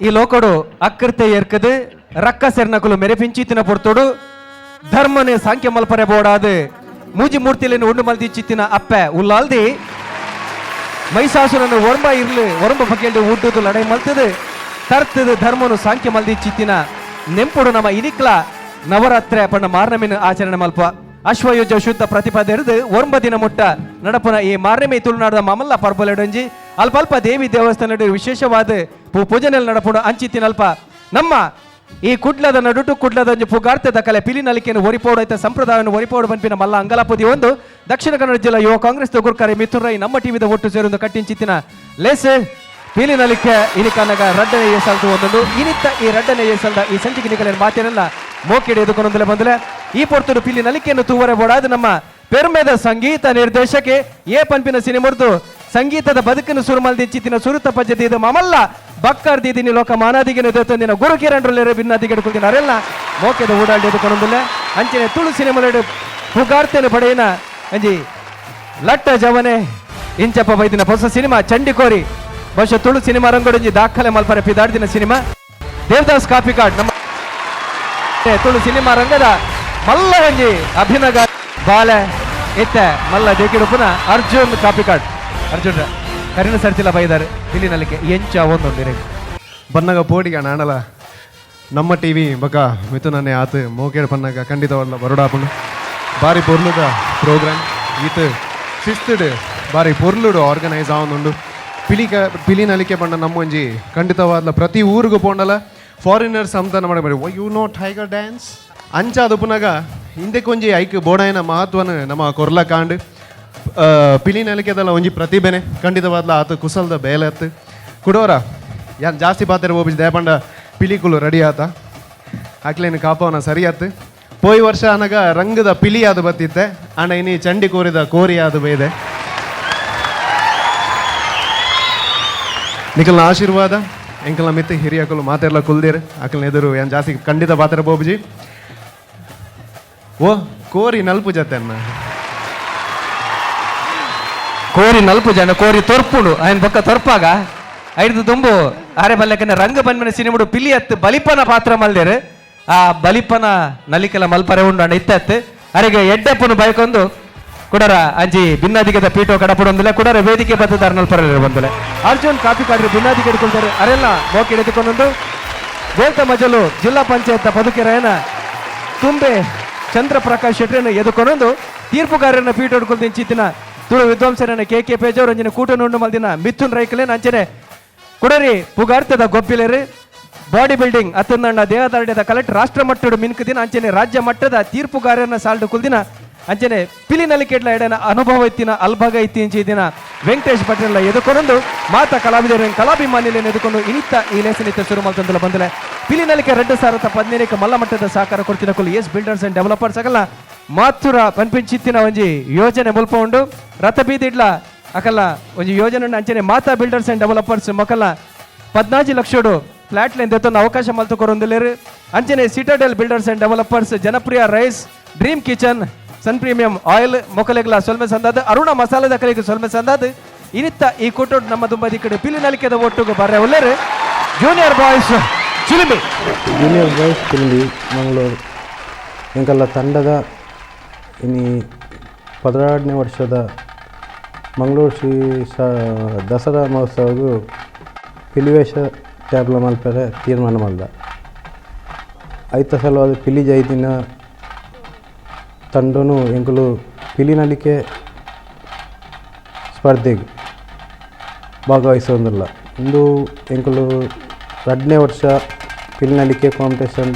ఈ లోకడు అక్కడితే ఎర్కదు రక్క సెర్నకులు మెరిపించితిన పొడుతుడు ಧರ್ಮನೆ ಸಾಂಖ್ಯ ಮಲ್ಪರೆ ಬೋಡಾದು ಮೂಜಿ ಮೂರ್ತಿಯನ್ನು ಉಂಡು ಮಲ್ದಿಚ್ಚಿತ್ತಿನ ಅಪ್ಪೆ ಉಲ್ಲಾಲ್ದಿ ಮೈಸಾಸುರನ್ನು ಒರಂಬ ಇರ್ಲಿ ಒರಂಬ ಬಗೆಯಲ್ಲಿ ಉಡ್ಡುದು ಲಡೈ ಮಲ್ತದು ತರ್ತದು ಧರ್ಮನು ಸಾಂಖ್ಯ ಮಲ್ದಿಚ್ಚಿತ್ತಿನ ನೆಂಪುಡು ನಮ್ಮ ಇನಿಕ್ಲ ನವರಾತ್ರಿ ಪಣ್ಣ ಮಾರ್ನಮಿನ ಆಚರಣೆ ಮಲ್ಪ ಅಶ್ವಯುಜ ಶುದ್ಧ ಪ್ರತಿಪದ ಹಿಡಿದು ಒರಂಬ ದಿನ ಮುಟ್ಟ ನಡಪುನ ಈ ಮಾರ್ನಮಿ ತುಳುನಾಡದ ಮಮಲ್ಲ ಪರ್ಬಲೆಡೊಂಜಿ ಅಲ್ಪಲ್ಪ ದೇವಿ ದೇವಸ್ಥಾನ ವಿಶೇಷವಾದ ಪೂಜನೆಯಲ್ಲಿ ನಡಪುಣ ಅಂಚಿತ್ತಿನಲ್ಪ ನಮ್ಮ ಈ ಕುಡ್ಲದ ನಡುಟು ಕುಡ್ಲದ ಪುಗಾರ್ತದ ಕಲೆ ಪಿಲಿ ನಲಿಕೆಯನ್ನು ಒರಿಪೋಡೈತ ಸಂಪ್ರದಾಯವನ್ನು ಒರಿಪೋಡು ಬಂಪಿನ ಮಲ್ಲ ಅಂಗಲಪುದಿ ಒಂದು ದಕ್ಷಿಣ ಕನ್ನಡ ಜಿಲ್ಲಾ ಯುವ ಕಾಂಗ್ರೆಸ್ ಗುರುಕಾರಿ ಮಿಥುನ್ ರೈ ನಮ್ಮ ಟಿವಿದ ಒಟ್ಟು ಸೇರುವುದು ಕಟ್ಟಿಂಚಿತ್ತಿನ ಲೇಸೆ ಪಿಲಿ ನಲಿಕೆ ಇನಿಕನಗ ರಡ್ಡನೆ ಏಸಲ್ದು ಒಂದೊಂದು ಇನಿತ್ತ ಈ ರಡ್ಡನೆ ಏಸಲ್ದ ಈ ಸಂಚಿಕೆ ನಿಕಲಿನ ಮಾತೇನೆಲ್ಲ ಮೋಕೆಡೆ ಎದುಕೊಂಡೊಂದಲೇ ಬಂದಲೆ ಈ ಪೊರ್ತುಡು ಪಿಲಿ ನಲಿಕೆಯನ್ನು ತೂವರೆ ಬೋಡಾದ ನಮ್ಮ ಪೆರ್ಮೆದ ಸಂಗೀತ ನಿರ್ದೇಶಕಿ ಏ ಪಂಪಿನ ಸಿನಿಮುರ್ದು ಸಂಗೀತದ ಬದುಕನ್ನು ಸುರುಮಲ್ದಿಚ್ಚಿತ್ತಿನ ಸುರುತ ಪದ್ಧತಿ ಇದು ಮಮಲ್ಲ ಬಕ್ಕರ್ದಿದ್ದೀನಿ ಲೋಕ ಮಾನಾದಿಗೆ ತಂದಿನ ಗುರು ಕಿರಣ್ ಭಿನ್ನಾದಿಗೆ ಹಿಡ್ಕೊಳ್ತೀನಿ ಅವರೆಲ್ಲ ಮೋಕೆದ ಓಡಾಡಿ ಎದುಕೊಂಡೊಂದಿಲ್ಲ ಅಂಚನೆ ತುಳು ಸಿನಿಮಾ ಪುಗಾರ್ತೇನೆ ಪಡೆಯಿನ ಅಂಜಿ ಲಟ್ಟ ಜವನೆ ಇಂಚಪ್ಪ ಬೈದಿನ ಹೊಸ ಸಿನಿಮಾ ಚಂಡಿಕೋರಿ ಬಹುಶಃ ತುಳು ಸಿನಿಮಾ ರಂಗೋಡಂಜಿ ದಾಖಲೆ ಮಲ್ಪರೆ ಪಿದಾಡ್ದಿನ ಸಿನಿಮಾ ದೇವದಾಸ್ ಕಾಪಿ ಕಾರ್ಡ್ ನಮ್ಮ ತುಳು ಸಿನಿಮಾ ರಂಗದ ಮಲ್ಲ ಗಂಜಿ ಅಭಿನಗ ಬಾಲೆ ಎತ್ತೆ ಮಲ್ಲ ದೇಕಿಡು ಪುನಃ ಅರ್ಜುನ್ ಕಾಪಿ ಕಾರ್ಡ್ ಅರ್ಜುನ್ ಕರಿನ ಸರ್ಚಿಲ ಬೈದಾರೆ ಇಲ್ಲಿ ನಲಿಕೆ ಎಂಚ ಒಂದೊಂದಿರ ಬನ್ನಗ ಪೋಡಿಗ ನಾಣಲ ನಮ್ಮ ಟಿವಿ ಬಕ ಮಿಥುನನ್ನೇ ಆತು ಮೋಕೇಡ್ ಪನ್ನಗ ಖಂಡಿತವಲ್ಲ ಬರೋಡಾಪುಂಡು ಬಾರಿ ಪೊರ್ಲುದ ಪ್ರೋಗ್ರಾಮ್ ಈತ್ ಸಿಸ್ತುಡು ಬಾರಿ ಪೊರ್ಲುಡು ಆರ್ಗನೈಸ್ ಆವೊಂದುಂಡು ಪಿಲಿ ನಲಿಕೆ ಪಂಡ ನಮ್ಮೊಂಜಿ ಖಂಡಿತವಾದ ಪ್ರತಿ ಊರಿಗೂ ಪೋಂಡಲ ಫಾರಿನರ್ಸ್ ಅಂತ ಮಾಡಿ ಯು ನೋ ಟೈಗರ್ ಡ್ಯಾನ್ಸ್ ಅಂಚ ಅದು ಪುನಗ ಹಿಂದೆ ಕೊಂಜಿ ಐಕ್ ಬೋಡಾಯಿನ ಮಹತ್ವನ ನಮ್ಮ ಕೊರ್ಲ ಕಾಂಡ್ ಪಿಲಿ ನಲಿಕೆದಲ್ಲ ಒಂಜಿ ಪ್ರತಿಭೆನೆ ಖಂಡಿತವಾದ್ಲ ಆತ ಕುಸಲ್ದ ಬೇಲೆ ಅತ್ತು ಕುಡೋರ ಯಾರು ಜಾಸ್ತಿ ಪಾತ್ರೆ ಹೋಗಿ ದೇಪಂಡ ಪಿಲಿಕುಲು ರೆಡಿ ಆತ ಹಾಕ್ಲೇನು ಕಾಪವನ ಸರಿ ಆತು ಪೋಯ್ ವರ್ಷ ಅನಗ ರಂಗದ ಪಿಲಿ ಅದು ಬತ್ತಿತ್ತೆ ಅಣ್ಣ ಇನಿ ಚಂಡಿ ಕೋರಿದ ಕೋರಿ ಅದು ಬೇದೆ ನಿಖಲ್ನ ಆಶೀರ್ವಾದ ಎಂಕಲ್ನ ಮಿತ್ತಿ ಹಿರಿಯಕಲು ಮಾತೆಲ್ಲ ಕುಲ್ದಿರು ಅಕಲ್ನ ಎದುರು ಏನು ಜಾಸ್ತಿ ಖಂಡಿತ ಪಾತ್ರೆ ಬೋಬುಜಿ ಓ ಕೋರಿ ನಲ್ಪು ಜತೆ ಅನ್ನ ಕೋರಿ ನಲ್ಪು ಜನ ಕೋರಿ ತೊರ್ಪುಡು ఆయన ಪಕ್ಕ ತೊರ್ಪಾಗ ಐದು ತುಂಬು ಆರೆ ಬಲ್ಲಕನ ರಂಗ ಬನ್ಮನ ಸಿನಿಮುಡು ಪಿಲಿ ಅತ್ತು ಬಲಿಪನ ಪಾತ್ರ ಮಲ್ದೇರು ಆ ಬಲಿಪನ ನಲಿಕೆಲ ಮಲ್ಪರೆ ಉಂಡು ಅಣ್ಣ ಇತ್ತತ್ತು ಅರೆಗೆ ಎಡ್ಡೆಪ್ಪನು ಬೈಕೊಂದು ಕುಡರ ಅಂಜಿ ಭಿನ್ನಾದಿಗದ ಪೀಠೋ ಕಡಪಡೊಂದಿಲ್ಲ ಕುಡರ ವೇದಿಕೆ ಬದ್ದದಾರ ನಲ್ಪರ ಬಂದಲೆ ಅರ್ಜುನ್ ಕಾಪಿ ಕಾಡ್ರಿ ಭಿನ್ನಾದಿಗೆ ಹಿಡ್ಕೊಳ್ತಾರೆ ಅರೆಲ್ಲ ಮೋಕೆ ಎದುಕೊಂಡೊಂದು ಗೋಲ್ತ ಮಜಲು ಜಿಲ್ಲಾ ಪಂಚಾಯತ್ ಬದುಕಿರಾಯನ ತುಂಬೆ ಚಂದ್ರಪ್ರಕಾಶ್ ಶೆಟ್ರಿಯನ್ನು ಎದುಕೊಂಡೊಂದು ತೀರ್ಪುಗಾರರನ್ನ ಪೀಠ ಹಿಡ್ಕೊಳ್ತೀನಿ ಚಿತ್ತಿನ ತುಳು ವಿದ್ವಾಂಸರನ್ನ ಕೆ ಪೇಜವ್ರ ಅಂಜನೆ ಕೂಟ ನುಂಡು ಮಲ್ದಿನ ಮಿಥುನ್ ರೈಕಲೇನ್ ಅಂಚನೆ ಕುಡರಿ ಪುಗಾರ್ತದ ಗೊಬ್ಬಿಲೇರಿ ಬಾಡಿ ಬಿಲ್ಡಿಂಗ್ ಅತ್ತಂದಂಡ ದೇಹದಾರ್ಡ್ಯದ ಕಲೆಕ್ಟ್ ರಾಷ್ಟ್ರ ಮಟ್ಟದ ಮಿನ್ಕದಿನ ಅಂಚನೆ ರಾಜ್ಯ ಮಟ್ಟದ ತೀರ್ಪುಗಾರರನ್ನ ಸಾಲ್ಡು ಕುಲ್ದಿನ ಅಂಚನೆ ಪಿಲಿ ನಲಿಕೆಡ್ಲ ಎಡನ ಅನುಭವ ಇತ್ತಿನ ಅಲ್ಭಗ ಇತ್ತೀಂಚಿ ದಿನ ವೆಂಕಟೇಶ್ ಪಟೇಲ್ ಎದುಕೊಂಡು ಮಾತಾ ಕಲಾವಿದರು ಕಲಾಭಿಮಾನಿಯನ್ನು ಎದುಕೊಂಡು ಇನಿತ್ತ ಈ ಲೇಸನಿತ್ತ ಶುರು ಮಾಡ್ತಂದಲ್ಲ ಬಂದಲೆ ಪಿಲಿ ನಲಿಕೆ 2017 ಮಲ್ಲ ಮಟ್ಟದ ಸಹಕಾರ ಕೊಡ್ತಿನ ಕುಲ್ ಎಸ್ ಬಿಲ್ಡರ್ಸ್ ಅಂಡ್ ಡೆವಲಪರ್ಸ್ ಆಗಲ್ಲ ಮಾತುರ ಪನ್ಪಿಂಚಿತ್ತಿನ ಒಂಜಿ ಯೋಜನೆ ಮುಲ್ಪ ಉಂಡು ರಥ ಬೀದಿಡ್ಲ ಅಕಲ್ಲ ಒಂಜಿ ಯೋಜನೆ ಅಂಚನೆ ಮಾತಾ ಬಿಲ್ಡರ್ಸ್ ಅಂಡ್ ಡೆವಲಪರ್ಸ್ ಮಕ್ಕಳ 14 ಲಕ್ಷಡು ಫ್ಲಾಟ್ ಲೈನ್ ದೆತ್ತೊಂದು ಅವಕಾಶ ಮಲ್ತು ಕೊರೊಂದಿಲ್ಲೇರು ಅಂಚನೆ ಸಿಟಾಡೆಲ್ ಬಿಲ್ಡರ್ಸ್ ಅಂಡ್ ಡೆವಲಪರ್ಸ್ ಜನಪ್ರಿಯ ರೈಸ್ ಡ್ರೀಮ್ ಕಿಚನ್ ಸನ್ ಪ್ರೀಮಿಯಂ ಆಯಿಲ್ ಮೊಕಲೆಗ್ಲ ಸೊಲ್ಮೆ ಸಂದಾದ ಅರುಣ ಮಸಾಲದ ಕಲೆಗೆ ಸೊಲ್ಮೆ ಸಂದಾದ ಇನಿತ್ತ ಈ ಕೊಟ್ಟೋಡು ನಮ್ಮ ದುಂಬದಿ ಕಡೆ ಪಿಲಿ ನಲಿಕೆದ ಒಟ್ಟುಗೆ ಬರ್ರೆ ಒಳ್ಳೆರು ಜೂನಿಯರ್ ಬಾಯ್ಸ್ ಚಿಲಿಮಿ ಮಂಗಳೂರು ಎಂಕಲ್ಲ ತಂಡದ ಇನಿ 16ನೇ ವರ್ಷದ ಮಂಗಳೂರು ಶ್ರೀ ದಸರಾ ಮಹೋತ್ಸವಗೂ ಪಿಲಿವೇಷ ಟ್ಯಾಬ್ಲ ಮಲ್ಪರೆ ತೀರ್ಮಾನ ಮಾಡ್ದ ಐತ ಸಲವಾದ ಪಿಲಿ ಜೈದಿನ ತಂಡನು ಎಂಕಲು ಪಿಲಿ ನಲಿಕೆ ಸ್ಪರ್ಧೆಗೆ ಭಾಗವಹಿಸೋದಿಲ್ಲ ಇಂದು ಎಂಕಲು 2ನೇ ವರ್ಷ ಪಿಲಿ ನಲಿಕೆ ಕಾಂಪಿಟೇಷನ್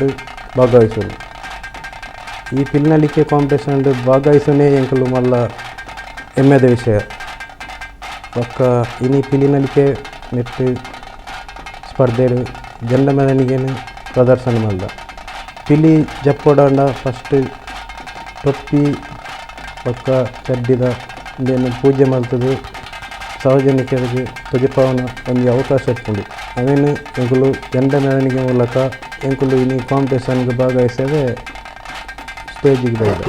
ಭಾಗವಹಿಸೋದು ಈ ಪಿಲಿ ನಲಿಕೆ ಕಾಂಪಿಟೇಷನ್ ಭಾಗವಹಿಸೋನೇ ಎಂಕಲು ಮಲ್ಲ ಹೆಮ್ಮೆದ ವಿಷಯ ಪಕ್ಕ ಇನಿ ಪಿಲಿ ನಲಿಕೆ ನೆಟ್ಟು ಸ್ಪರ್ಧೆಡು ಜಂಡ ಮೆರವಣಿಗೆಯನ್ನು ಪ್ರದರ್ಶನ ಮಾಡ್ದ ಪಿಲಿ ಜಪ್ಪೋಡಂಡ ಫಸ್ಟ್ ಟೊಪ್ಪಿ ಪಕ್ಕ ಚಡ್ಡಿದ ಇಂದೇನು ಪೂಜೆ ಮಾಡ್ತದೆ ಸಾರ್ವಜನಿಕರಿಗೆ ತುಜಿಪವನ ಒಂದು ಅವಕಾಶ ಇಟ್ಕೊಂಡು ಅವೇನು ಎಂಕುಲು ಜಂಡ ಮೆರವಣಿಗೆ ಮೂಲಕ ಎಂಕುಲು ಇನಿ ಕಾಂಪಿಟೇಷನ್ಗೆ ಭಾಗವಹಿಸದೆ ಸ್ಟೇಜಿಗೆ ಬೈದ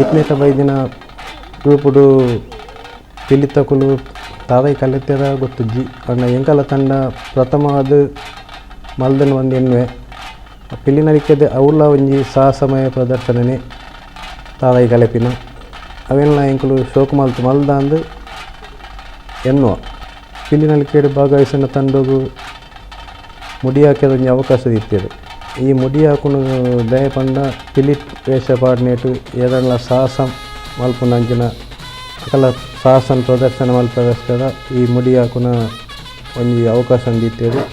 ಈತನೇತ ಬೈದಿನ ಗ್ರೂಪುಡು ಪಿಲಿತಕುಲು ತಾವೈ ಕಲಿತೆರ ಗೊತ್ತುಜ್ಜಿ ಅಣ್ಣ ಎಂಕಲ ತಂಡ ಪ್ರಥಮವಾದ ಮಲ್ದನ್ ಒಂದು ಎನ್ನುವೆ ಪಿಲಿನರಿಕೆದೆ ಅವಳ ಒಂಜಿ ಸಾಹಸಮಯ ಪ್ರದರ್ಶನನೇ ತಾವೈ ಕಲೆಪಿನ ಅವೆಲ್ಲ ಎಂಕಲು ಶೋಕು ಮಲ್ದ ಅಂದು ಎನ್ನುವ ಪಿಲಿನಲಿಕೆಡು ಭಾಗವಹಿಸಿನ ತಂಡಗೂ ಮುಡಿ ಹಾಕಿದ ಒಂಜಿ ಅವಕಾಶ ಇತ್ತೇರು ಈ ಮುಡಿ ಹಾಕೊಂಡು ದಯ ಪಂಡ ಪಿಲಿ ವೇಷ ಪಾಡ್ನೇಟು ಏನೆಲ್ಲ ಸಾಹಸ ಮಲ್ಪುನ ಅಂಚಿನ ಅಕಲ ಸಾಹಸನ ಪ್ರದರ್ಶನ ಮಲ್ಪದಷ್ಟದ ಈ ಮುಡಿ ಹಾಕುನ ಒಂಜಿ ಅವಕಾಶ ಅಂದಿತ್ತೇರು.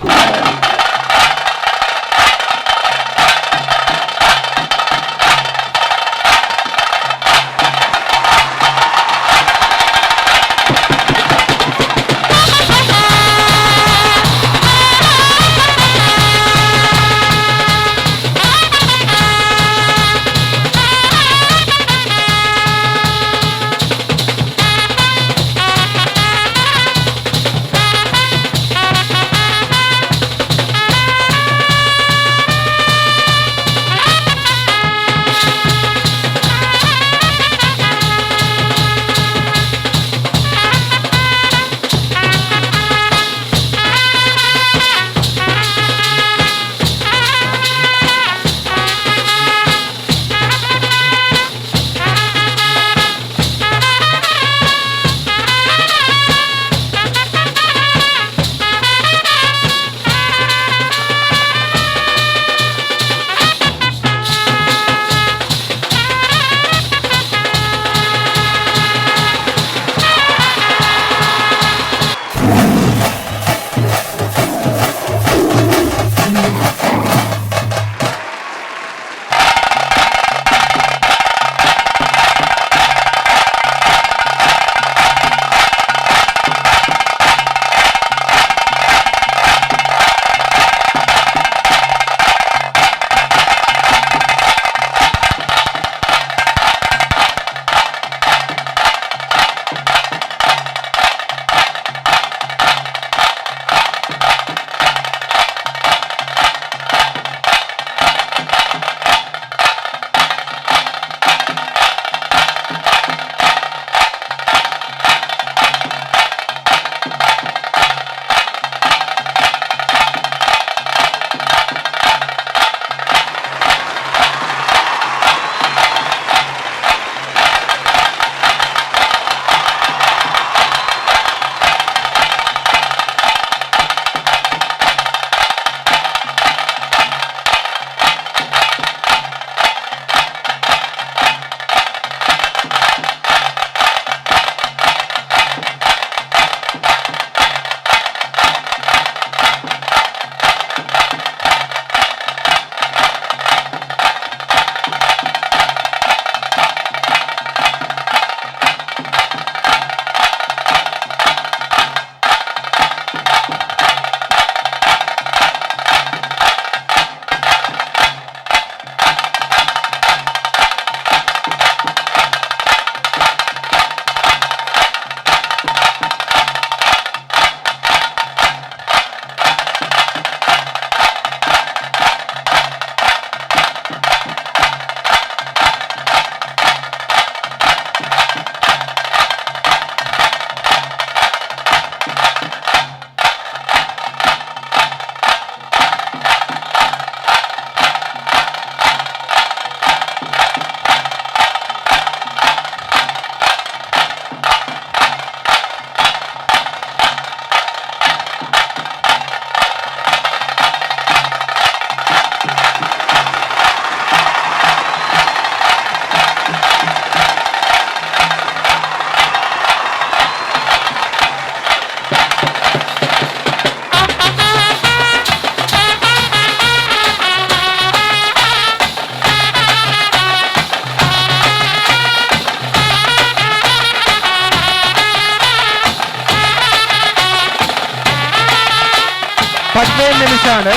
നിമിഷമാണ്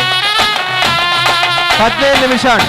15 നിമിഷമാണ്.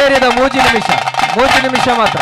ಅಕೇರಿಯದ 3 ನಿಮಿಷ ಮಾತ್ರ.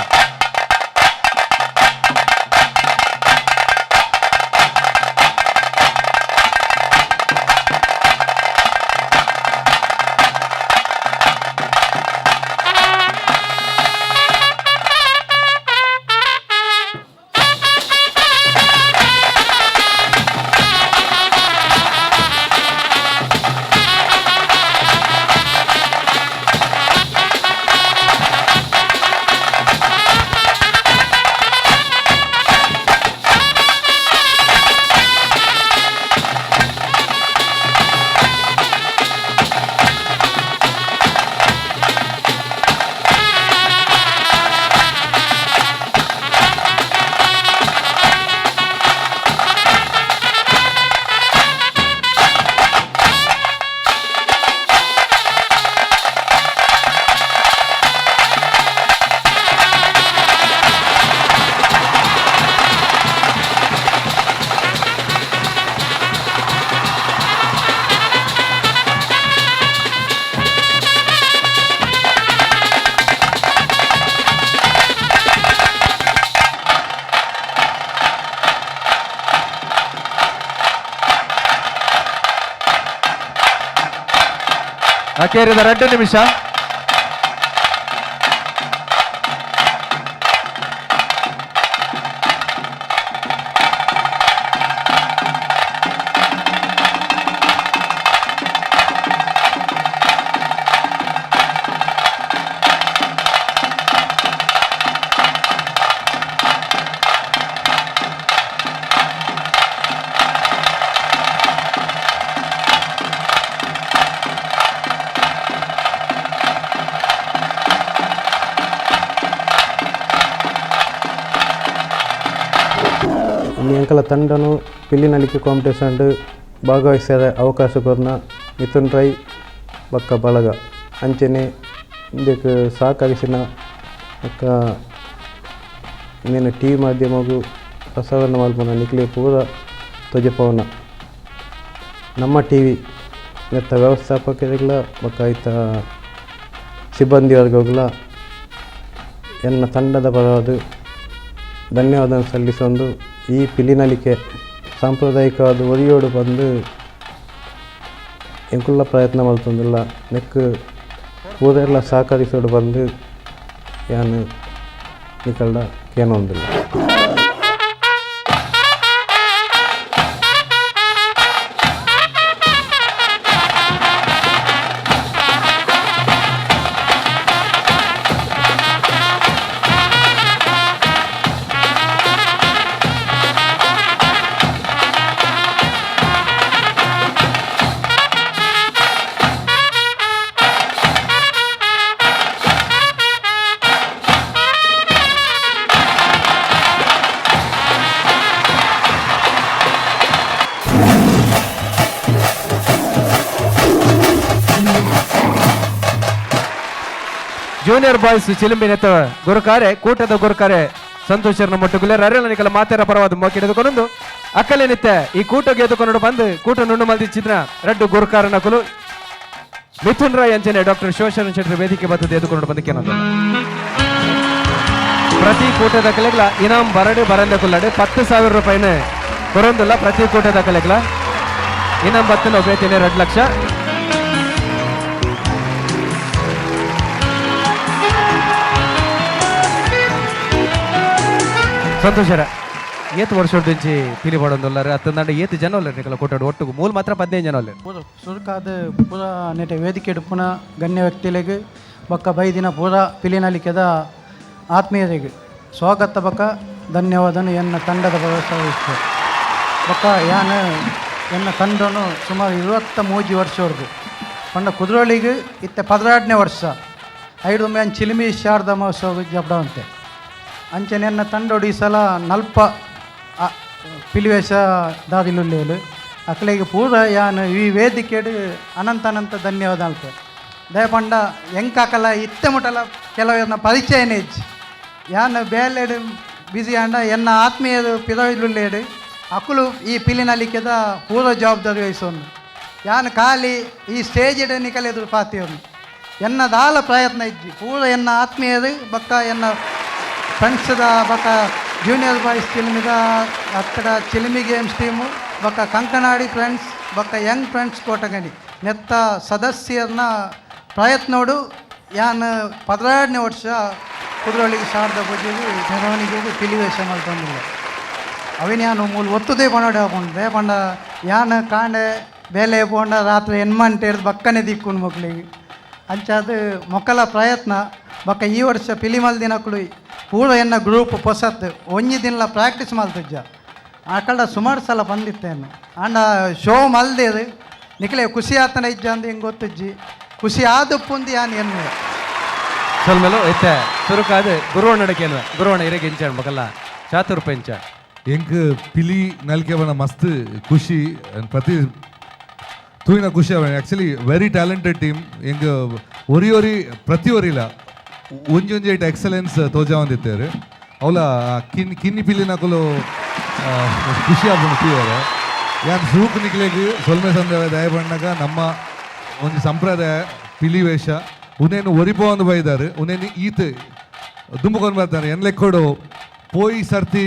ಅಕೇರಿಯದ 2 ನಿಮಿಷ. ಎಂಕಲ ತಂಡನು ಪಿಲಿ ನಲಿಕೆ ಕಾಂಪಿಟೇಷನ್ ಭಾಗವಹಿಸಿದ ಅವಕಾಶ ಕೊರ್ನ ಮಿಥುನ್ ರೈ ಬಕ್ಕ ಬಳಗ ಅಂಚನೆ ಇದಕ್ಕೆ ಸಹಕರಿಸಿನ ಅಕ್ಕ ಇಂದಿನ ಟಿ ವಿ ಮಾಧ್ಯಮಗೂ ಪ್ರಸಾರಣ ಮಲ್ಪನ ನಿಕ್ಲಿ ಪೂರ ತೊಜಪವನ ನಮ್ಮ ಟಿ ವಿ ಮತ್ತು ವ್ಯವಸ್ಥಾಪಕರಿಗಳ ಬಕ್ಕ ಆಯ್ತ ಸಿಬ್ಬಂದಿ ವರ್ಗಗಳ ಎನ್ನ ತಂಡದ ಪರವಾದ ಧನ್ಯವಾದ ಸಲ್ಲಿಸೊಂದು ಈ ಪಿಲಿನಲಿಕೆ ಸಾಂಪ್ರದಾಯಿಕವಾದ ಒರಿಯೋಡು ಬಂದು ಎಂಕುಲ್ಲ ಪ್ರಯತ್ನ ಮಾಡ್ತಂದಿಲ್ಲ ನೆಕ್ ಊರೆಲ್ಲ ಸಹಕರಿಸೋಡು ಬಂದು ಯಾನು ನಿಕಲ್ಡ ಕೇನೊಂದಿಲ್ಲ. ಜೂನಿಯರ್ ಬಾಯ್ಸ್ ಚಿಲುಂಬಿನೆತ್ತ ಗುರುಕಾರೆ ಕೂಟದ ಗುರುಕಾರೆ ಸಂತೋಷರ್ನ ಮೊಟ್ಟುಗುಲೇರ್ ಅರೆಲನಿಕಲ ಮಾತೆರ ಪರವಾದ ಮೊಕ್ಕೆ ಎದುಕೊಂಡು ಅಕ್ಕಲೆ ನಿತ್ಯ ಈ ಕೂಟಗೆ ಎದುಕೊಂಡು ಬಂದು ಕೂಟ ನುಣ್ಣು ಮಲ್ದಿಚ್ಚಿದ್ರ ರಡ್ಡು ಗುರುಕಾರನ ಕುಲು ಮಿಥುನ್ ರಾಯ್ ಅಂಚನೆ ಡಾಕ್ಟರ್ ಶಿವಶರಣ ಶೆಟ್ಟಿ ವೇದಿಕೆ ಬರ್ತದೆ ಎದುಕೊಂಡು ಬಂದಕ್ಕೆ ಪ್ರತಿ ಕೂಟದ ಕಲೆಗಳ ಇನಾಮ್ ಬರಂದೆ ಕುಲ್ಲಡೆ 10,000 ರೂಪಾಯಿನ ಕೊರೊಂದಿಲ್ಲ. ಪ್ರತಿ ಕೂಟದ ಕಲೆಗಳ ಇನಾಮ್ ಬತ್ತನ ಬೇತೇನೆ 2 ಲಕ್ಷ. ಸಂತೋಷರ ಏತ್ ವರ್ಷ ದಿಂಚಿ ಪಿಲಿ ಪಡೊಂದುಲ್ಲಾರೆ ಅತ್ತಂದಾಂಡ ಏತ್ ಜನ ಒಲ್ಲರು ನಿಕಲ ಕೂಟಾಡು ಒಟ್ಟಿಗೆ ಮೂಲ ಮಾತ್ರ 15 ಜನ ಒಲ್ಲರು ಪೂರ ಸುರ್ಕಾದ ಪೂರ ನೆಟ ವೇದಿಕೆ ಪುನಃ ಗಣ್ಯ ವ್ಯಕ್ತಿಲೆಗೆ ಬಕ್ಕ ಬೈದಿನ ಪೂರ ಪಿಲಿನಲಿಕೆದ ಆತ್ಮೀಯರಿಗೆ ಸ್ವಾಗತ ಬಕ್ಕ ಧನ್ಯವಾದನು ಎನ್ನ ತಂಡದ ವ್ಯವಸ್ಥೆ ಬಕ್ಕ ಯಾನು ಎನ್ನ ತಂಡನು ಸುಮಾರು 23 ವರ್ಷವರೆಗೂ ಪಂಡ ಕುದ್ರೋಳಿಗೆ ಇತ್ತೆ 16ನೇ ವರ್ಷ 5 ಮೇನ್ ಚಿಲಿಮಿ ಶಾರದಾ ಮಹೋತ್ಸವ ಜಬ್ಡವಂತೆ ಅಂಚನೆ ಎನ್ನ ತಂಡೋಡು ಈ ಸಲ ನಲ್ಪ ಪಿಲಿವೇಶ ದಾದಿಲುಲ್ಲೇಲು ಅಕ್ಲೆಗೆ ಪೂರ ಯಾನು ಈ ವೇದಿಕೆಡು ಅನಂತ ಧನ್ಯವಾದ ಅಲ್ಪೆ ದಯಪಂಡ ಎಂಕಾಕಲ ಇತ್ತೆ ಮುಟಲ ಕೆಲವನ್ನ ಪರಿಚಯನೇ ಇಜ್ಜಿ ಯಾನು ಬೇಲೆಡು ಬಿಸಿ ಅಂಡ ಎನ್ನ ಆತ್ಮೀಯದು ಪಿದವಿಲುಲ್ಲೇಡು ಅಕುಲು ಈ ಪಿಲಿನಲಿಕೆದ ಪೂರ್ವ ಜವಾಬ್ದಾರಿ ವಹಿಸೋನು ಯಾನು ಖಾಲಿ ಈ ಸ್ಟೇಜ್ ನಿಕಲೆದ್ರು ಪಾತಿಯವನು ಎನ್ನ ದಾಲ ಪ್ರಯತ್ನ ಇಜ್ಜಿ ಪೂರ ಎನ್ನ ಆತ್ಮೀಯರು ಬಕ್ಕ ಎನ್ನ ಫ್ರೆಂಡ್ಸ್ದ ಬಕ್ಕ ಜೂನಿಯರ್ ಬಾಯ್ಸ್ ಚಿಲಿಮಿದ ಅತ್ತಡ ಚಿಲಿಮಿ ಗೇಮ್ಸ್ ಟೀಮು ಬಕ್ಕ ಕಂಕನಾಡಿ ಫ್ರೆಂಡ್ಸ್ ಬಕ್ಕ ಯಂಗ್ ಫ್ರೆಂಡ್ಸ್ ಕೋಟಗನಿ ನೆತ್ತ ಸದಸ್ಯರನ್ನ ಪ್ರಯತ್ನೋಡು ಯಾನ್ 12ನೇ ವರ್ಷ ಕುದ್ರೊಳಿಗೆ ಶಾರದಾ ಪೂಜೆಗೆ ಮೆರವಣಿಗೆಗೆ ಪಿಲಿವೇಷ ಮಾಡ್ಕೊಂಡಿಲ್ಲ ಅವಿನ ಯಾನು ಮೂಲ ಒತ್ತುದೇ ಪಣೋಡೆ ಹಾಕೊಂಡ್ರೆ ಪಂಡ ಯಾನ್ ಕಾಂಡೆ ಬೇಲೆ ಪೋಂಡ ರಾತ್ರಿ ಎನ್ಮಂಟೆ ಬಕ್ಕನೆ ದಿಕ್ಕುಂಡು ಮಕ್ಕಳಿಗೆ ಅಂಚಾದ ಮೊಕ್ಕಲ ಪ್ರಯತ್ನ ಬಕ್ಕ ಈ ವರ್ಷ ಪಿಲಿ ಮಲ್ದಿನಕ್ಕಳು ಪೂರ ಎನ್ನ ಗ್ರೂಪ್ ಪೊಸತ್ ಒಂಜಿ ದಿನ ಪ್ರಾಕ್ಟೀಸ್ ಮಲ್ತಿಜ್ಜ ಆ ಕಡೆ ಸುಮಾರು ಸಲ ಬಂದಿತ್ತೇನು ಆಂಡ ಶೋ ಮಲ್ದೇದು ನಿಖಲೆ ಖುಷಿ ಆತನ ಇಜ್ಜ ಅಂತ ಹಿಂಗೆ ಗೊತ್ತಿಜ್ಜಿ ಖುಷಿ ಆದಪ್ಪುಂದು ಯಾನು ಎನ್ನು ಸೊಲ್ಮೇಲು ಎತ್ತೆ ಸುರುಕಾದ ಗುರುವಣ್ಣ ನಡಕೇನು ಗುರುವಣ್ಣ ಇರಗೆ ಇಂಚಾಡ್ ಮಗಲ್ಲ ಚಾತುರ್ ಪೆಂಚ ಎಂಕ್ ಪಿಲಿ ನಲ್ಕೆ ಬನ ಮಸ್ತ್ ಖುಷಿ ಪ್ರತಿ ತೂಯಿನ ಖುಷಿ ಅವ ಆ್ಯಕ್ಚುಲಿ ವೆರಿ ಟ್ಯಾಲೆಂಟೆಡ್ ಟೀಮ್ ಎಂಕ್ ಒರಿ ಪ್ರತಿ ಒರಿಲ ಒಂಜಿ ಐಟ್ ಎಕ್ಸಲೆನ್ಸ್ ತೋಜಾ ಒಂದಿತ್ತೇರು ಅವಲ ಕಿನ್ನಿ ಪಿಲಿ ನಕಲು ಖುಷಿ ಆಗ್ಬಿಡ್ತೀವ್ರೆ ಯಾನ್ ಸೂಕ್ ನಿಕ್ಲೆಗ್ ಸೊಲ್ಮೆ ಸಂದೇವ ದಯ ಬಣ್ಣಗ ನಮ್ಮ ಒಂದು ಸಂಪ್ರದಾಯ ಪಿಲಿ ವೇಷ ಉನೇನು ಒರಿಪೋಂದು ಬೈದಾರು ಉನೇನು ಈತ್ ದುಂಬಕೊಂಡು ಬರ್ತಾರೆ ಎನ್ ಲೆಕ್ಕೋಡು ಪೋಯಿ ಸರ್ತಿ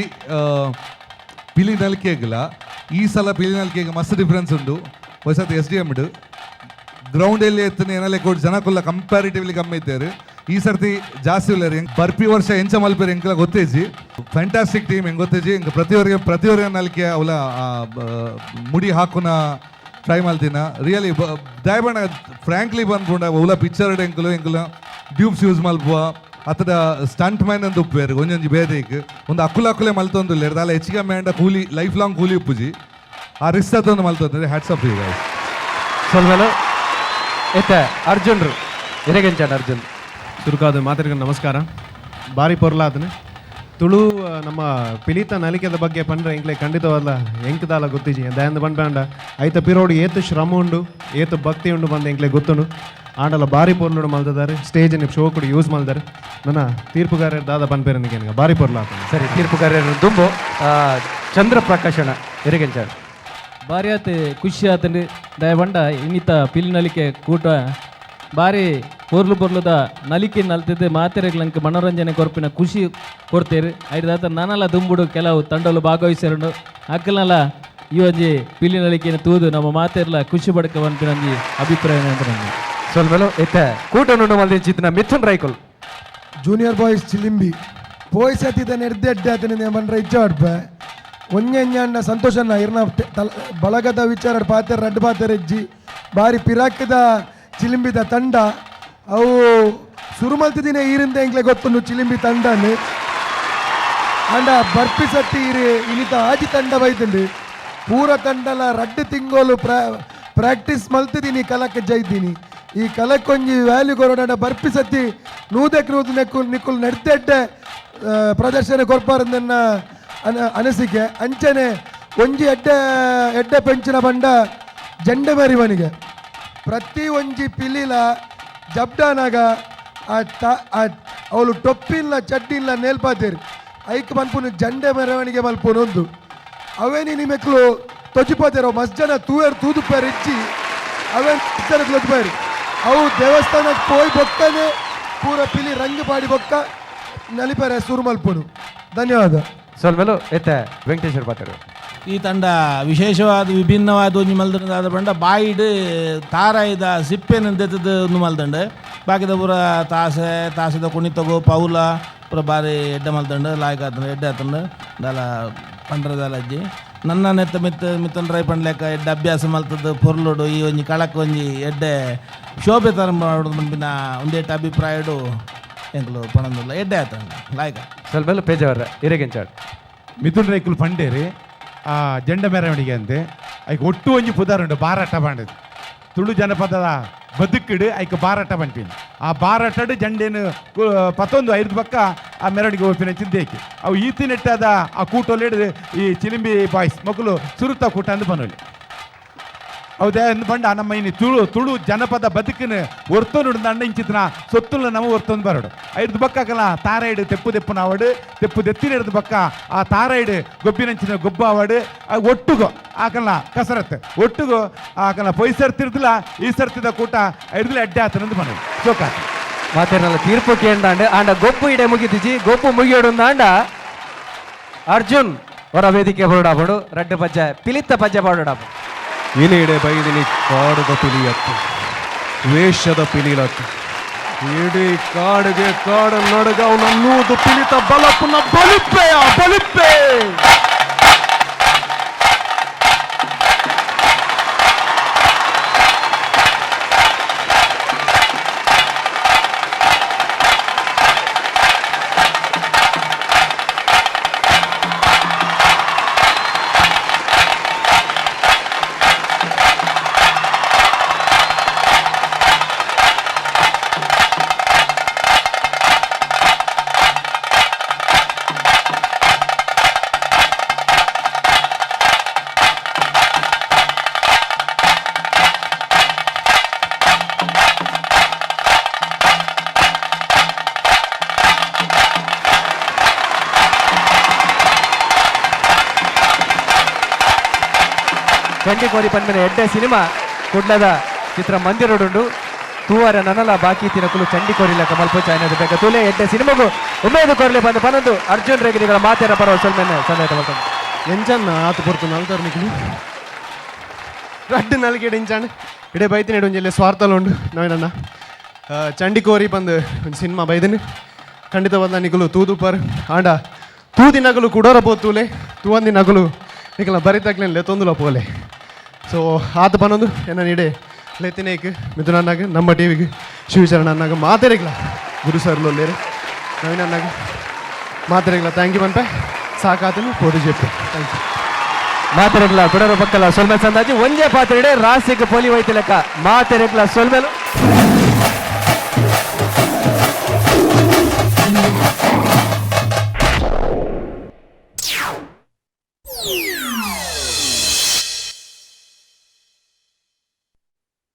ಪಿಲಿ ನಲ್ಕೆಗಲ ಈ ಸಲ ಪಿಲಿ ನಲ್ಕೆಗೆ ಮಸ್ತ್ ಡಿಫ್ರೆನ್ಸ್ ಉಂಡು ಹೊಸತಿ SDM ಗ್ರೌಂಡಲ್ಲಿ ಎತ್ತನೆ ಏನ ಲೆಕ್ಕೋಡು ಜನಕ್ಕಲ್ಲ ಕಂಪ್ಯಾರಿಟಿವ್ಲಿ ಕಮ್ಮಿ ಇದ್ದಾರೆ ಈ ಸರ್ತಿ ಜಾಸ್ತಿ ಉಳ್ಳಾರಿ ಬರ್ಪಿ ವರ್ಷ ಎಂಚ ಮಲ್ಪೇರಿ ಎಂಕಲ ಗೊತ್ತೇಜಿ ಫ್ಯಾಂಟಾಸ್ಟಿಕ್ ಟೀಮ್ ಹೆಂಗೆ ಗೊತ್ತೇಜಿ ಇಂಕ ಪ್ರತಿವರ್ಗ ನಲ್ಕೆ ಅವಲ ಮುಡಿ ಹಾಕುನ ಟ್ರೈ ಮಾಡ್ತೀನ ರಿಯಲಿ ದಯಬಣ್ಣ ಫ್ರ್ಯಾಂಕ್ಲಿ ಬಂದ್ಕೊಂಡ ಅವಲ ಪಿಕ್ಚರ್ ಎಂಕಲು ಟ್ಯೂಬ್ಸ್ ಯೂಸ್ ಮಲ್ಪುವ ಅತದ ಸ್ಟಂಟ್ ಮ್ಯಾನ್ ಅಂತ ಉಪ್ಪೇರು ಒಂಜೊಂಜಿ ಬೇದೆಗ್ ಒಂದು ಅಕ್ಕುಲೆ ಮಲ್ತೊಂದು ಅಲ್ಲ ಹೆಚ್ಚಿಗೆ ಮೇಂಡ ಕೂಲಿ ಲೈಫ್ ಲಾಂಗ್ ಕೂಲಿ ಉಪ್ಪುಜಿ ಆ ರಿಸ್ಕ್ ಅತ್ತೊಂದು ಮಲ್ತೊಂದ್ರೆ ಹ್ಯಾಟ್ಸ್ ಆಫ್ ಈಗ ಸೊಲ್ಮೇಲು ಎತ್ತೆ ಅರ್ಜುನ್ರು ಇರಗೆಂಚಾಡ ಅರ್ಜುನ್ ಸುರುಕಾದ ಮಾತರಿಗೆ ನಮಸ್ಕಾರ ಭಾರಿ ಪೊರ್ಲಾದನೆ ತುಳು ನಮ್ಮ ಪಿಲಿತ ನಲಿಕೆದ ಬಗ್ಗೆ ಪಂಡ್ರೆ ಇಂಕ್ಲೆ ಖಂಡಿತವಲ್ಲ ಎಂಕದಾಲ ಗೊತ್ತಿಜಿ ದಯಂದ ಬಂಡ ಐತ ಪಿರೋಡು ಏತು ಶ್ರಮ ಉಂಡು ಏತು ಭಕ್ತಿ ಉಂಡು ಬಂದು ಎಂಕ್ಲೆ ಗೊತ್ತುಂಡು ಆಂಡಲ ಭಾರಿ ಪೊರ್ಲುಡು ಮಲ್ತಿದ್ದಾರೆ ಸ್ಟೇಜಿನ ಶೋ ಕೂಡ ಯೂಸ್ ಮಾಡಿದ್ದಾರೆ ನನ್ನ ತೀರ್ಪುಗಾರರು ದಾದ ಪನ್ಪೇರನಿಗೆ ನನಗೆ ಭಾರಿ ಪೊರ್ಲಾತ ಸರಿ ತೀರ್ಪುಗಾರರು ದುಂಬು ಚಂದ್ರಪ್ರಕಾಶನ ಇರಗೆಂಚಾಡ ಭಾರಿ ಆತ ಖುಷಿ ಆತಂಡು ದಯಬಂಡ ಇನ್ನಿತ ಪಿಲಿ ನಲಿಕೆ ಕೂಟ ಭಾರಿ ಪೊರ್ಲುದ ನಲಿಕೆ ನಲ್ತಿದ್ದು ಮಾತೆರೆಗ್ಲಂಕ ಮನೋರಂಜನೆ ಕೊರ್ಪಿನ ಖುಷಿ ಕೊಡ್ತೇರು ಐದಾತ ನಾನಲ್ಲ ದುಂಬುಡು ಕೆಲವು ತಂಡಲು ಭಾಗವಹಿಸಿರು ಅಕ್ಕಲಲ್ಲ ಈ ಒಂಜಿ ಪಿಲಿ ನಲಿಕೆನ ತೂದು ನಮ್ಮ ಮಾತೆರ್ಲ ಖುಷಿ ಪಡಕ ಬಂದು ಅಭಿಪ್ರಾಯ ಅಂತ ನನಗೆ ಸೊಲ್ಮೇಲು ಎತ್ತೆ ಕೂಟ ನುಂಡು ಮಲ್ದಿನ ಮಿಥುನ್ ರೈಕುಲ್ ಜೂನಿಯರ್ ಬಾಯ್ಸ್ ಚಿಲಿಂಬಿ ಬಾಯ್ಸ್ ಅತಿದ ನೆಡ್ದೆಡ್ಡೆ ಆತನ ಬಂದ್ರೆ ಇಜ್ಜಾಡ್ಪ ಒಂಜಂಜ ಸಂತೋಷನ ಇರ್ನ ಬಳಗದ ವಿಚಾರ ಪಾತೆರ್ ರಡ್ಡು ಪಾತೆರ್ ಇಜ್ಜಿ ಬಾರಿ ಪಿರಾಕದ ಚಿಲಿಂಬಿದ ತಂಡ ಅವು ಶುರು ಮಲ್ತಿದಿನ ಈರಿಂದ ಎಂಕ್ಲೆ ಗೊತ್ತುಂಡು ಚಿಲಿಂಬಿ ತಂಡನು ಅಂಡ ಬರ್ಪಿ ಸತ್ತಿ ಇನಿತ ಆಜಿ ತಂಡ ಬೈತಂಡು ಪೂರ ತಂಡಲ ರಡ್ಡು ತಿಂಗೋಲು ಪ್ರಾಕ್ಟೀಸ್ ಮಲ್ತಿದ್ದೀನಿ ಕಲಕ್ಕೆ ಜೈತೀನಿ ಈ ಕಲಕ್ಕೊಂಜಿ ವ್ಯಾಲ್ಯೂ ಕೊರೋಡ ಬರ್ಪಿ ಸತ್ತಿ ನೂದಕ್ಕೆ ನೂದು ನಿಕ್ಕುಲ್ ನೆಡ್ದೆಡ್ಡೆ ಪ್ರದರ್ಶನ ಕೊರ್ಪಾರಂದನ್ನ ಅನಿಸಿಕೆ ಅಂಚನೆ ಒಂಜಿ ಎಡ್ಡೆ ಪೆಂಚಿನ ಬಂಡ ಜಂಡೆ ಮರಿವನಿಗೆ ಪ್ರತಿ ಒಂಜಿ ಪಿಲಿಲ ಜಬ್ಡಾನಾಗ ಅವಳು ಟೊಪ್ಪಿಲ್ಲ ಚಡ್ಡಿಲ್ಲ ನೇಲ್ಪಾತೇರಿ ಐಕ್ ಮಲ್ಪುನು ಜಂಡೆ ಮೆರವಣಿಗೆ ಮಲ್ಪುನೊಂದು ಅವೇನಿ ನಿಮೆಕ್ಲು ತೊಜಿಪೋತೇರೋ ಮಸ್ತ್ ಜನ ತೂದುಪೇರು ಇಚ್ಚಿ ಅವೇನು ತೊಜಿಪೇರಿ ಅವು ದೇವಸ್ಥಾನಕ್ಕೆ ಪೋಯ್ ಬೊಕ್ಕನೆ ಪೂರ ಪಿಲಿ ರಂಗು ಪಾಡಿ ಬೊಕ್ಕ ನಲಿಪೇರೆ ಸುರು ಮಲ್ಪುನು ಧನ್ಯವಾದ ಸೊಲ್ಮೇಲು ಎತ್ತೆ ವೆಂಕಟೇಶ್ವರ ಪಾತ್ರೆ ಈ ತಂಡ ವಿಶೇಷವಾದ ವಿಭಿನ್ನವಾದ ಒಂದು ಮಲ್ದಂಡ ಬಂಡ ಬಾಯಿಡ್ ತಾರಾಯ್ದ ಸಿಪ್ಪೆನಂತೆತ್ತದ ಒಂದು ಮಲ್ದಂಡ ಬಾಕಿದ ಪೂರ ತಾಸದ ಕುಣಿತಗೋ ಪೌಲ ಪೂರ ಬಾರಿ ಎಡ್ಡೆ ಮಲ್ದಂಡ ಲಾಯ್ಕ ಆತಂಡ ಎಡ್ಡೆ ಆತಂಡ ದಾಲ ಪಂಡ್ರದಾಲ ಅಜ್ಜಿ ನನ್ನ ನೆತ್ತ ಮಿತ್ತನ್ ರೈ ಪಂಡ್ಲೆಕ್ಕ ಎಡ್ಡೆ ಅಭ್ಯಾಸ ಮಲ್ತದ್ದು ಪೊರ್ಲುಡು ಈ ಒಂಜಿ ಕಳಕ್ಕೆ ಒಂಜಿ ಎಡ್ಡೆ ಶೋಭೆ ತರ ಮಾಡೋದು ಬಂದಿನ ಒಂದೇಟ ಅಭಿಪ್ರಾಯಡು ಎಂಕ್ಲು ಪಣಂದಿಲ್ಲ ಎಡ್ಡೆ ಆತಂಡ ಲಾಯ್ಕ ಸೊಲ್ಮೇಲು ಪೇಜವರ ಇರಗೆಂಚಾಡ ಮಿಥುನ್ ರೈಕುಲ್ ಪಂಡೇರಿ ಆ ಜಂಡ ಮೆರವಣಿಗೆ ಅಂತೆ ಐಕ್ ಒಟ್ಟು ಒಂಜಿ ಪುದಾರುಂಡು ಬಾರಾಟ ಬಾಂಡದು ತುಳು ಜನಪದದ ಬದುಕಿಡು ಐಕ್ ಬಾರಾಟ ಬಂತೀನಿ ಆ ಬಾರಾಟಡು ಜಂಡೇನು 5 ಪಕ್ಕ ಆ ಮೆರವಣಿಗೆ ಹೋಗ್ತೀನಿ ಚಿಂತೆಕ್ಕೆ ಅವು ಈತಿನೆಟ್ಟಾದ ಆ ಕೂಟೋಲಿಡ್ ಈ ಚಿಲಿಂಬಿ ಬಾಯ್ಸ್ ಮಕ್ಕಳು ಸುರುತ್ತ ಕೂಟ ಅಂದು ಬನ್ನೋಲಿ ಹೌದೇ ಅಂದ್ ಬಂಡ ನಮ್ಮ ಇನ್ನು ತುಳು ಜನಪದ ಬದುಕಿನ ಒರ್ತೊಂಡು ಅಂಡ ಇಂಚಿತ್ನ ಸೊತ್ತುಲ್ಲ ನಮ್ಮ ಒರ್ತೊಂದು ಬರಡು ಐದು ಬಕ್ಕಲ್ಲ ತಾರಾಯ್ಡು ತೆಪ್ಪು ನಾವಡು ತೆಪ್ಪು ದೆತ್ತಿನ ಹಿಡಿದು ಬಕ್ಕ ಆ ತಾರಾಯ್ಡು ಗೊಬ್ಬಿನಂಚಿನ ಗೊಬ್ಬ ಆವಾಡು ಒಟ್ಟುಗೋ ಆಕಲ್ಲ ಕಸರತ್ತೆ ಒಟ್ಟುಗೋ ಆಕಲ್ಲ ಪೊಯ್ ಸರ್ತಿರ್ದಿಲ್ಲ ಈ ಸರ್ತಿದ ಕೂಟ ಹಿಡಿದಿಲ್ಲ ಅಡ್ಡೆ ಆತನಂದು ಮನವಿ ಚೋಕ ಮಾತೇನಲ್ಲ ತೀರ್ಪು ಕೇಂದಾಂಡ್ ಆಂಡ ಗೊಬ್ಬು ಇಡೆ ಮುಗಿದಿಜಿ ಗೊಬ್ಬು ಮುಗಿಯೋಡುಂದಾಂಡ ಅರ್ಜುನ್ ಹೊರ ವೇದಿಕೆ ಹೊರಡಾಬಡು ರಡ್ಡು ಪಜ್ಜೆ ಪಿಲಿತ್ತ ಪಜ್ಜೆ ಬಾಡಾಬು ಇಲ್ಲಿಡೆ ಬೈದಿನಿ ಕಾಡದ ಪಿಲಿಯತ್ತು ವೇಷದ ಪಿಲಿಲತ್ತು ಇಡೀ ಕಾಡಿಗೆ ಕಾಡ ನಡಗವ್ ನನ್ನೂದು ಪಿಲಿತ ಬಲಪುನ ಬಲಿಪ್ಪೆಯ ಬಲಿಪ್ಪೆ ಗಂಡಿ ಕೋರಿ ಪನ್ಮೆನ ಎಡ್ಡೆ ಸಿನಿಮಾ ಕುಡ್ಲದ ಚಿತ್ರ ಮಂದಿರೋಡುಂಡು ತೂವರ ನನಲ ಬಾಕಿ ತಿನಕುಲು ಚಂಡಿ ಕೋರಿಲಕ ಮಲ್ಪ ಚಾಯ್ನದ ಬೇಗ ತೂಲೆ ಎಡ್ಡೆ ಸಿನಿಮಾಗು ಉಮೇದು ಕೋರ್ಲೆ ಬಂದು ಪನೊಂದು ಅರ್ಜುನ್ ರೇಗಿರಿಗಳ ಮಾತೇರ ಪರವ ಸೊಲ್ಮೆನೆ ಸಂದೇತ ಮಾಡ್ಕೊಂಡು ಎಂಚನ್ನ ಆತು ಪೊರ್ತು ನಲ್ತಾರ ನಿಖಿಲು ರಡ್ಡು ನಲ್ಗೆಡೆ ಇಂಚಾಂಡ್ ಇಡೆ ಬೈತಿನ ಇಡು ಒಂಜೆಲ್ಲೆ ಸ್ವಾರ್ಥಲ ಉಂಡು ನಾವೇನನ್ನ ಚಂಡಿ ಕೋರಿ ಬಂದು ಒಂದು ಸಿನಿಮಾ ಬೈದಿನಿ ಖಂಡಿತ ಬಂದ ನಿಖಲು ತೂದು ಪರ್ ಆಂಡ ತೂದಿ ನಗಲು ಕುಡೋರ ಬೋತೂಲೆ ತೂವಂದಿ ನಗಲು ನಿಖಲ ಬರಿತಾಗ್ಲೇನೆ ತೊಂದುಲ ಪೋಲೆ ಸೊ ಆತ ಪನೊಂದು ಏನ ಇಡೆ ಲೆತ್ತಿನೇಕ್ ಮಿಥುನನ್ನಾಗ ನಮ್ಮ ಟಿವಿಗೆ ಶಿವಚರಣನ್ನಾಗ ಮಾತೆರೆಗ್ಲ ಗುರು ಸರ್ಲು ಲೇರೆ ನವೀನನ್ನಾಗ ಮಾತೆರೆಗ್ಲ ಥ್ಯಾಂಕ್ ಯು ಮನ್ಪೆ ಸಾಕಾತನು ಪೋದು ಜೆಪ್ಪೆ ಥ್ಯಾಂಕ್ ಯು ಮಾತೆರೆಗ್ಲ ಬಿಡೋರ ಪಕ್ಕಲ ಸೊಲ್ಮೆಲ್ ಸಂದಾಜಿ ಒಂದೇ ಪಾತ್ರೆ ರಾಸಿಗೆ ಪೋಲಿ ವೈತಿಲಕ ಮಾತೆರೆಗ್ಲ ಸೊಲ್ಮೆಲು